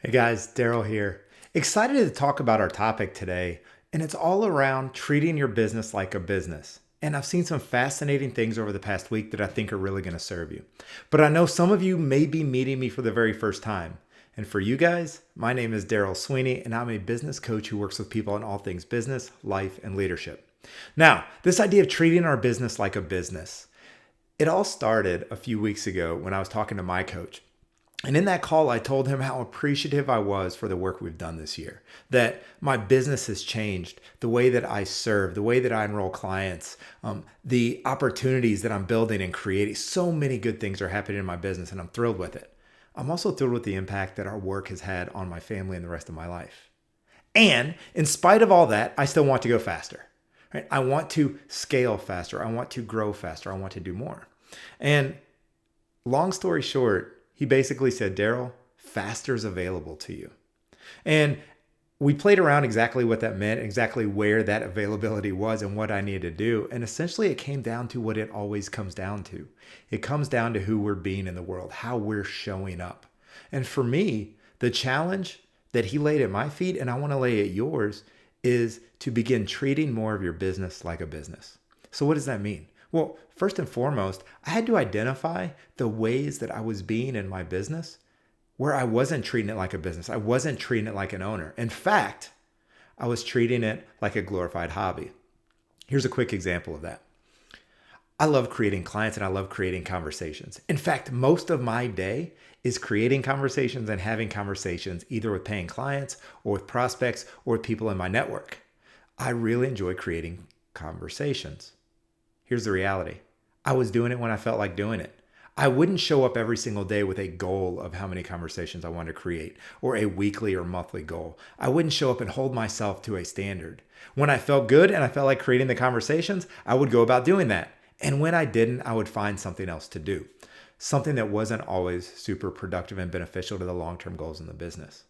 Hey guys, Daryl here. Excited to talk about our topic today, and it's all around treating your business like a business. And I've seen some fascinating things over the past week that I think are really going to serve you. But I know some of you may be meeting me for the very first time. And for you guys, my name is Daryl Sweeney, and I'm a business coach who works with people on all things business, life, and leadership. Now, this idea of treating our business like a business, it all started a few weeks ago when I was talking to my coach. And in that call, I told him how appreciative I was for the work we've done this year, that my business has changed, the way that I serve, the way that I enroll clients, the opportunities that I'm building and creating. So many good things are happening in my business, and I'm thrilled with it. I'm also thrilled with the impact that our work has had on my family and the rest of my life. And in spite of all that, I still want to go faster. Right? I want to scale faster. I want to grow faster. I want to do more. And long story short, he basically said, Daryl, faster is available to you. And we played around exactly what that meant, exactly where that availability was and what I needed to do. And essentially, it came down to what it always comes down to. It comes down to who we're being in the world, how we're showing up. And for me, the challenge that he laid at my feet, and I want to lay at yours, is to begin treating more of your business like a business. So, what does that mean? Well, first and foremost, I had to identify the ways that I was being in my business where I wasn't treating it like a business. I wasn't treating it like an owner. In fact, I was treating it like a glorified hobby. Here's a quick example of that. I love creating clients and I love creating conversations. In fact, most of my day is creating conversations and having conversations either with paying clients or with prospects or with people in my network. I really enjoy creating conversations. Here's the reality. I was doing it when I felt like doing it. I wouldn't show up every single day with a goal of how many conversations I wanted to create or a weekly or monthly goal. I wouldn't show up and hold myself to a standard. When I felt good and I felt like creating the conversations, I would go about doing that. And when I didn't, I would find something else to do. Something that wasn't always super productive and beneficial to the long-term goals in the business.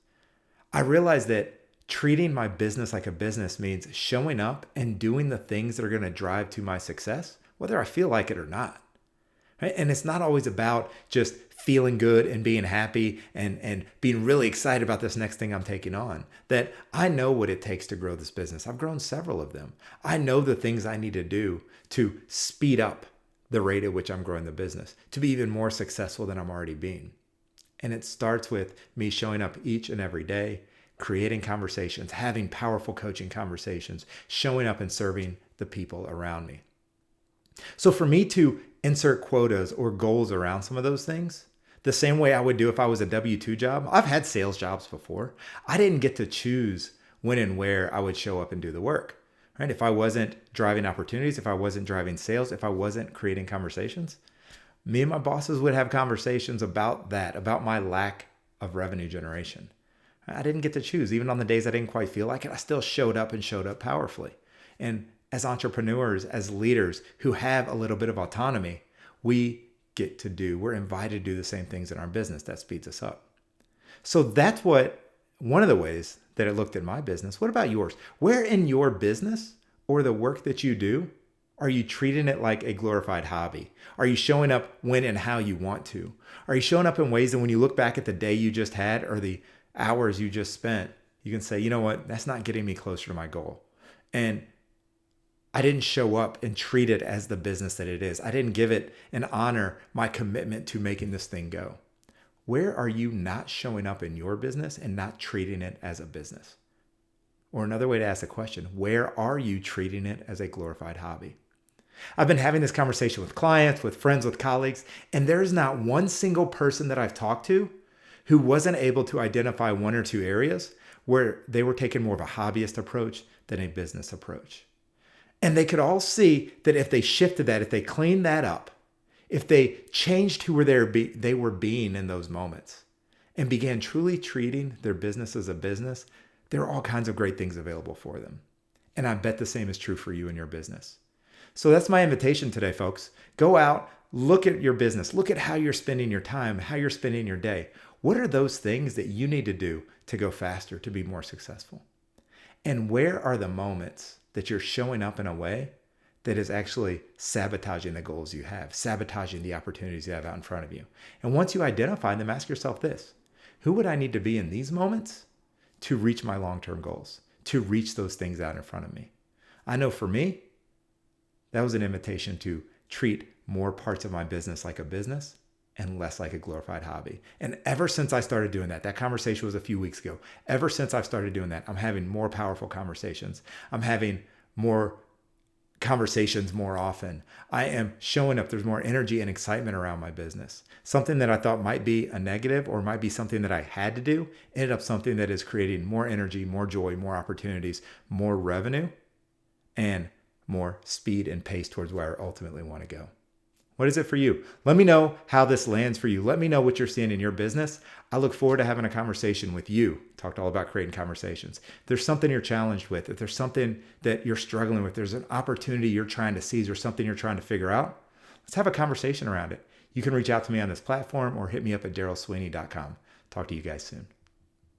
I realized that treating my business like a business means showing up and doing the things that are going to drive to my success, whether I feel like it or not. Right? And it's not always about just feeling good and being happy and being really excited about this next thing I'm taking on. That I know what it takes to grow this business. I've grown several of them. I know the things I need to do to speed up the rate at which I'm growing the business, to be even more successful than I'm already being. And it starts with me showing up each and every day, creating conversations, having powerful coaching conversations, showing up and serving the people around me. So for me to insert quotas or goals around some of those things, the same way I would do if I was a W-2 job, I've had sales jobs before. I didn't get to choose when and where I would show up and do the work. Right? If I wasn't driving opportunities, if I wasn't driving sales, if I wasn't creating conversations, me and my bosses would have conversations about that, about my lack of revenue generation. I didn't get to choose. Even on the days I didn't quite feel like it, I still showed up and showed up powerfully. And as entrepreneurs, as leaders who have a little bit of autonomy, we're invited to do the same things in our business. That speeds us up. So that's one of the ways that it looked at my business. What about yours? Where in your business or the work that you do are you treating it like a glorified hobby? Are you showing up when and how you want to? Are you showing up in ways that when you look back at the day you just had or the hours you just spent, you can say, you know what, that's not getting me closer to my goal. And I didn't show up and treat it as the business that it is. I didn't give it and honor my commitment to making this thing go. Where are you not showing up in your business and not treating it as a business? Or another way to ask the question, where are you treating it as a glorified hobby? I've been having this conversation with clients, with friends, with colleagues, and there's not one single person that I've talked to who wasn't able to identify one or two areas where they were taking more of a hobbyist approach than a business approach. And they could all see that if they shifted that, if they cleaned that up, if they changed who they were being in those moments and began truly treating their business as a business, there are all kinds of great things available for them. And I bet the same is true for you and your business. So that's my invitation today, folks. Go out, look at your business, look at how you're spending your time, how you're spending your day. What are those things that you need to do to go faster, to be more successful? And where are the moments that you're showing up in a way that is actually sabotaging the goals you have, sabotaging the opportunities you have out in front of you? And once you identify them, ask yourself this: Who would I need to be in these moments to reach my long-term goals, to reach those things out in front of me? I know for me, that was an invitation to treat more parts of my business like a business and less like a glorified hobby. And ever since I started doing that conversation was a few weeks ago. Ever since I've started doing that, I'm having more powerful conversations. I'm having more conversations more often. I am showing up. There's more energy and excitement around my business. Something that I thought might be a negative or might be something that I had to do ended up something that is creating more energy, more joy, more opportunities, more revenue, and more speed and pace towards where I ultimately want to go. What is it for you? Let me know how this lands for you. Let me know what you're seeing in your business. I look forward to having a conversation with you. Talked all about creating conversations. If there's something you're challenged with, if there's something that you're struggling with, there's an opportunity you're trying to seize or something you're trying to figure out, let's have a conversation around it. You can reach out to me on this platform or hit me up at darrellsweeney.com. Talk to you guys soon.